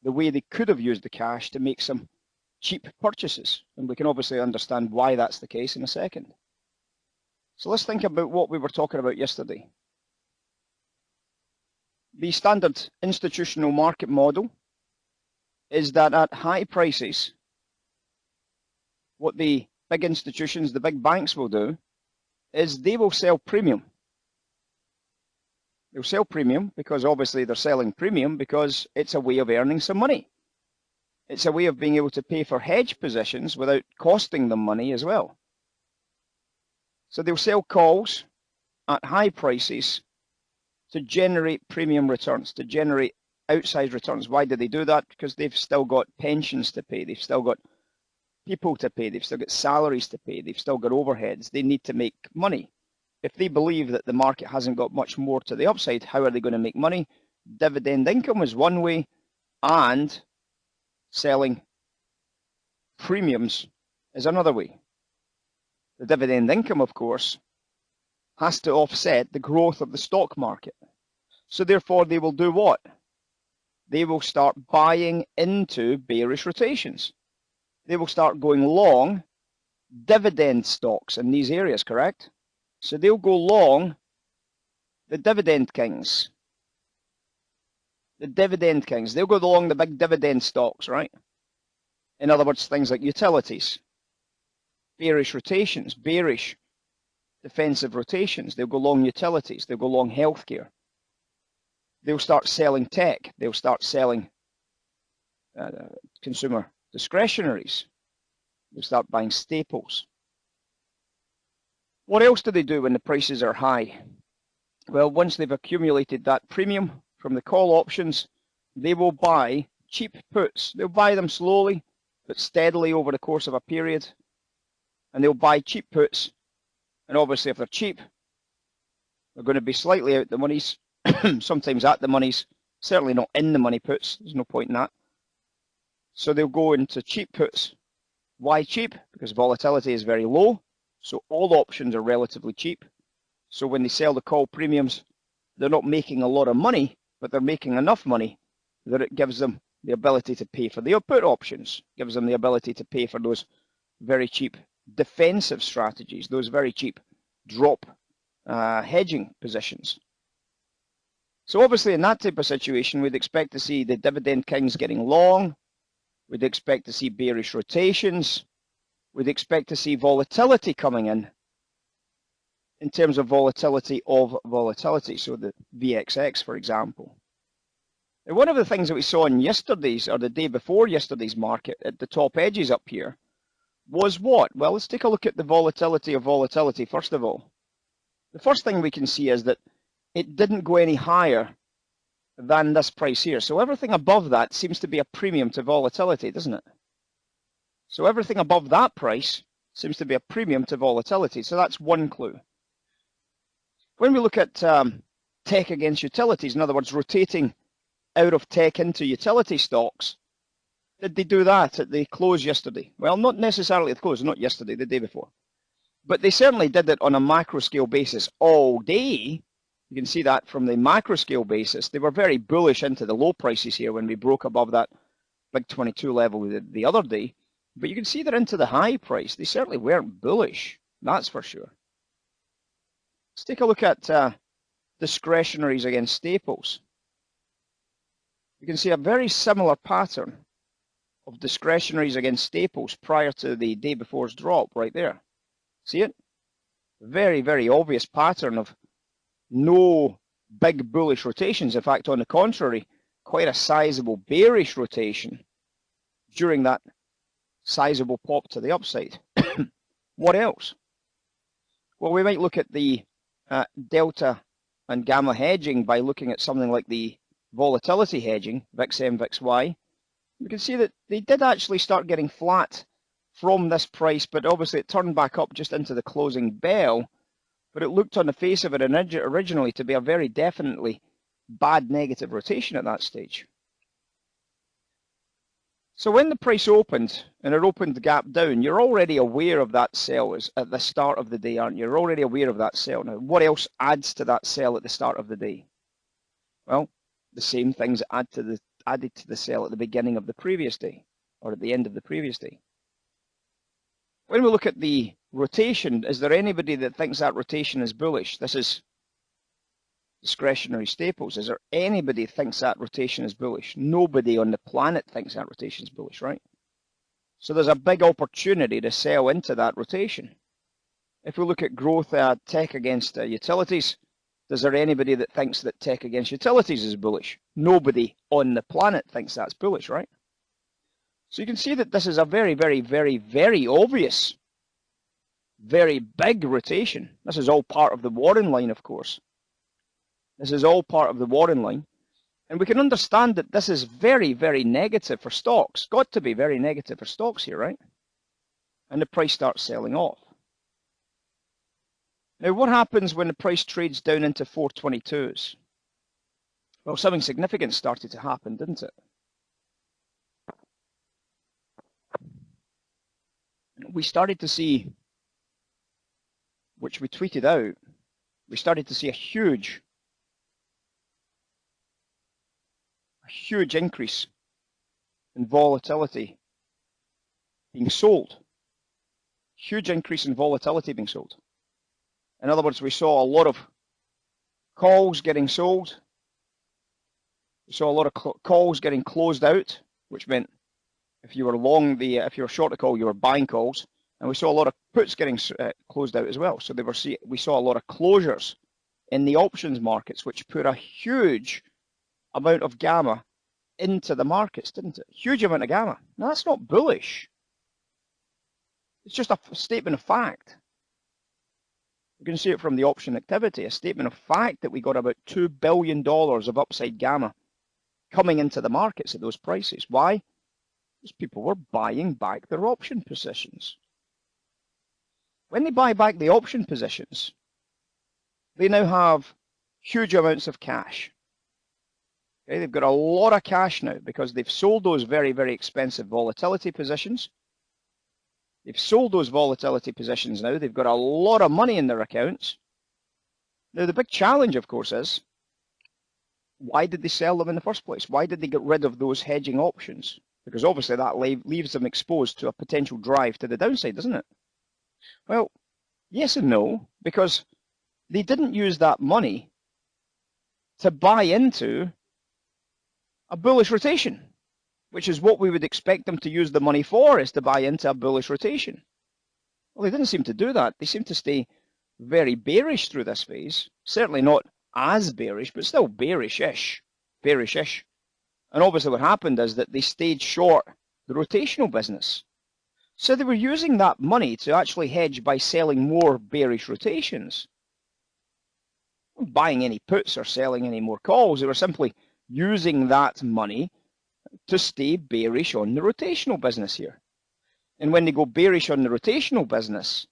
the way they could have used the cash to make some cheap purchases. And we can obviously understand why that's the case in a second. So let's think about what we were talking about yesterday. The standard institutional market model is that at high prices, what the big institutions, the big banks will do is they will sell premium. They'll sell premium because obviously they're selling premium because it's a way of earning some money. It's a way of being able to pay for hedge positions without costing them money as well. So they'll sell calls at high prices to generate premium returns, to generate outsized returns. Why do they do that? Because they've still got pensions to pay. They've still got people to pay. They've still got salaries to pay. They've still got overheads. They need to make money. If they believe that the market hasn't got much more to the upside, how are they going to make money? Dividend income is one way, and selling premiums is another way. The dividend income, of course, has to offset the growth of the stock market. So therefore, they will do what? They will start buying into bearish rotations. They will start going long dividend stocks in these areas, correct? So they'll go long the dividend kings. The dividend kings. They'll go long the big dividend stocks, right? In other words, things like utilities, bearish rotations, bearish defensive rotations. They'll go long utilities. They'll go long healthcare. They'll start selling tech. They'll start selling consumer discretionaries. They'll start buying staples. What else do they do when the prices are high? Well, once they've accumulated that premium from the call options, they will buy cheap puts. They'll buy them slowly but steadily over the course of a period. And they'll buy cheap puts. And obviously, if they're cheap, they're going to be slightly out the monies, sometimes at the monies, certainly not in the money puts. There's no point in that. So they'll go into cheap puts. Why cheap? Because volatility is very low. So all options are relatively cheap. So when they sell the call premiums, they're not making a lot of money, but they're making enough money that it gives them the ability to pay for the put options, gives them the ability to pay for those very cheap defensive strategies, those very cheap drop hedging positions. So obviously in that type of situation, we'd expect to see the dividend kings getting long. We'd expect to see bearish rotations. We'd expect to see volatility coming in terms of volatility of volatility, so the VXX, for example. And one of the things that we saw in yesterday's, or the day before yesterday's market, at the top edges up here, was what? Well, let's take a look at the volatility of volatility, first of all. The first thing we can see is that it didn't go any higher than this price here. So everything above that seems to be a premium to volatility, doesn't it? So everything above that price seems to be a premium to volatility. So that's one clue. When we look at tech against utilities, in other words, rotating out of tech into utility stocks, did they do that at the close yesterday? Well, not necessarily at the close, not yesterday, the day before. But they certainly did it on a macro scale basis all day. You can see that from the macro scale basis. They were very bullish into the low prices here when we broke above that big 22 level the other day. But you can see that into the high price, they certainly weren't bullish, that's for sure. Let's take a look at discretionaries against staples. You can see a very similar pattern of discretionaries against staples prior to the day before's drop right there. See it? Very, very obvious pattern of no big bullish rotations. In fact, on the contrary, quite a sizable bearish rotation during that sizable pop to the upside. What else? Well, we might look at the delta and gamma hedging by looking at something like the volatility hedging, VIX-M, VIX-Y. We can see that they did actually start getting flat from this price, but obviously it turned back up just into the closing bell. But it looked on the face of it originally to be a very definitely bad negative rotation at that stage. So when the price opened, and it opened the gap down, you're already aware of that sell at the start of the day, aren't you? You're already aware of that sell. Now, what else adds to that sell at the start of the day? Well, the same things that add to added to the sell at the beginning of the previous day, or at the end of the previous day. When we look at the rotation, is there anybody that thinks that rotation is bullish? This is discretionary staples. Is there anybody that thinks that rotation is bullish? Nobody on the planet thinks that rotation is bullish, right? So there's a big opportunity to sell into that rotation. If we look at growth, tech against utilities, is there anybody that thinks that tech against utilities is bullish? Nobody on the planet thinks that's bullish, right? So you can see that this is a very, very, very, very obvious, very big rotation. This is all part of the Warren line, of course. This is all part of the Warren line. And we can understand that this is very, very negative for stocks. Got to be very negative for stocks here, right? And the price starts selling off. Now, what happens when the price trades down into 422s? Well, something significant started to happen, didn't it? We started to see, which we tweeted out, we started to see a huge increase in volatility being sold. Huge increase in volatility being sold. In other words, we saw a lot of calls getting sold. We saw a lot of calls getting closed out, which meant if you were long if you were short a call, you were buying calls. And we saw a lot of puts getting closed out as well. So we saw a lot of closures in the options markets, which put a huge amount of gamma into the markets, didn't it? Huge amount of gamma. Now, that's not bullish. It's just a statement of fact. You can see it from the option activity, a statement of fact that we got about $2 billion of upside gamma coming into the markets at those prices. Why? Because people were buying back their option positions. When they buy back the option positions, they now have huge amounts of cash. Okay, they've got a lot of cash now because they've sold those very, very expensive volatility positions. They've sold those volatility positions now. They've got a lot of money in their accounts. Now, the big challenge, of course, is why did they sell them in the first place? Why did they get rid of those hedging options? Because obviously that leaves them exposed to a potential drive to the downside, doesn't it? Well, yes and no, because they didn't use that money to buy into a bullish rotation, which is what we would expect them to use the money for, is to buy into a bullish rotation. Well, they didn't seem to do that. They seem to stay very bearish through this phase. Certainly not as bearish, but still bearish-ish. Bearish-ish. And obviously what happened is that they stayed short the rotational business. So they were using that money to actually hedge by selling more bearish rotations. Not buying any puts or selling any more calls. They were simply using that money to stay bearish on the rotational business here. And when they go bearish on the rotational business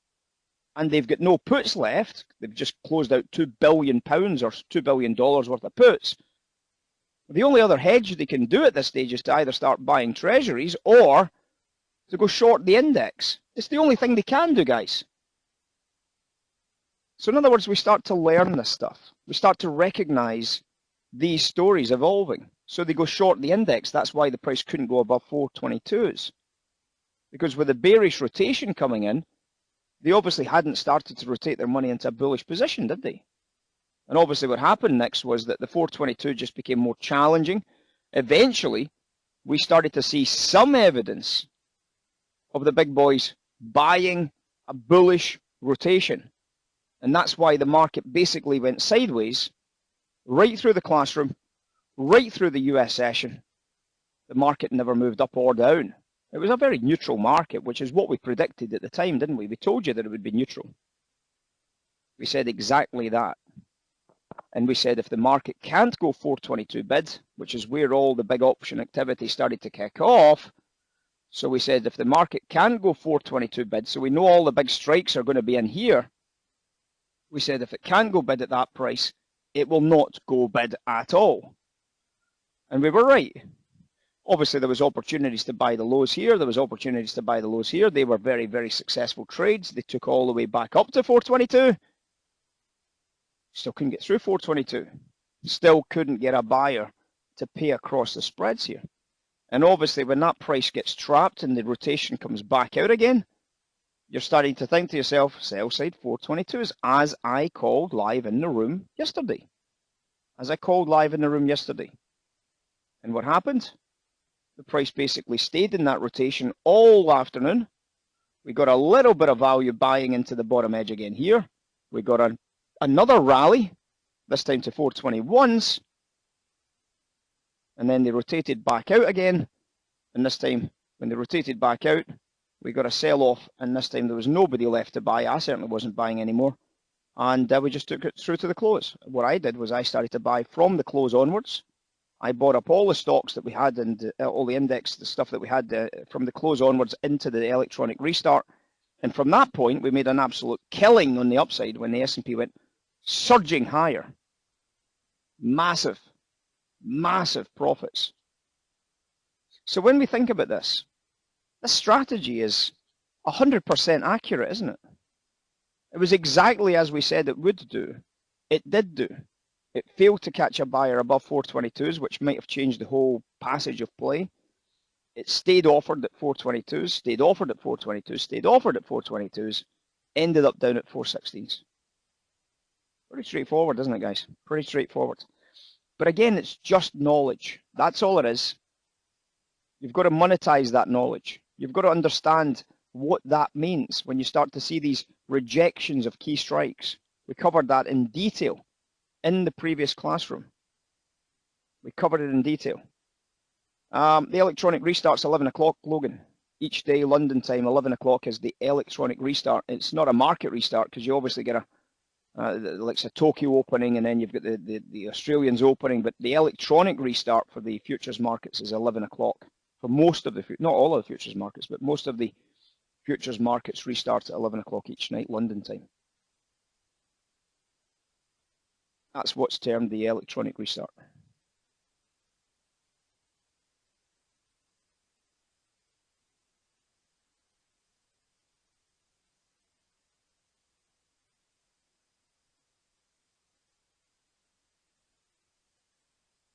and they've got no puts left, they've just closed out £2 billion or $2 billion worth of puts, the only other hedge they can do at this stage is to either start buying treasuries or to go short the index. It's the only thing they can do, guys. So in other words, we start to learn this stuff. We start to recognize these stories evolving. So they go short the index. That's why the price couldn't go above 422s. Because with the bearish rotation coming in, they obviously hadn't started to rotate their money into a bullish position, did they? And obviously what happened next was that the 422 just became more challenging. Eventually, we started to see some evidence of the big boys buying a bullish rotation. And that's why the market basically went sideways right through the classroom, right through the US session. The market never moved up or down. It was a very neutral market, which is what we predicted at the time, didn't we? We told you that it would be neutral. We said exactly that. And we said if the market can't go 422 bid, which is where all the big option activity started to kick off, so we said if the market can go 422 bid, so we know all the big strikes are going to be in here, we said if it can go bid at that price, it will not go bid at all. And we were right. Obviously, there was opportunities to buy the lows here. There was opportunities to buy the lows here. They were very, very successful trades. They took all the way back up to 422. Still couldn't get through 422. Still couldn't get a buyer to pay across the spreads here. And obviously when that price gets trapped and the rotation comes back out again, you're starting to think to yourself, sell side 422s, as I called live in the room yesterday. And what happened? The price basically stayed in that rotation all afternoon. We got a little bit of value buying into the bottom edge again here. We got another rally, this time to 421s. And then they rotated back out again. And this time, when they rotated back out, we got a sell-off. And this time there was nobody left to buy. I certainly wasn't buying anymore. And we just took it through to the close. What I did was I started to buy from the close onwards. I bought up all the stocks that we had and all the index, the stuff that we had from the close onwards into the electronic restart. And from that point, we made an absolute killing on the upside when the S&P went surging higher. Massive, massive profits. So when we think about this strategy is 100% accurate, isn't it? It was exactly as we said it would do. It did do. It failed to catch a buyer above 422s, which might have changed the whole passage of play. It stayed offered at 422s, stayed offered at 422s, stayed offered at 422s, ended up down at 416s. Pretty straightforward, isn't it, guys? Pretty straightforward. But again, it's just knowledge. That's all it is. You've got to monetize that knowledge. You've got to understand what that means when you start to see these rejections of key strikes. We covered that in detail in the previous classroom. We covered it in detail. The electronic restart's 11 o'clock, Logan. Each day, London time, 11 o'clock is the electronic restart. It's not a market restart because you obviously get like a Tokyo opening and then you've got the Australians opening, but the electronic restart for the futures markets is 11 o'clock. For most of the, not all of the futures markets, but most of the futures markets restart at 11 o'clock each night, London time. That's what's termed the electronic restart.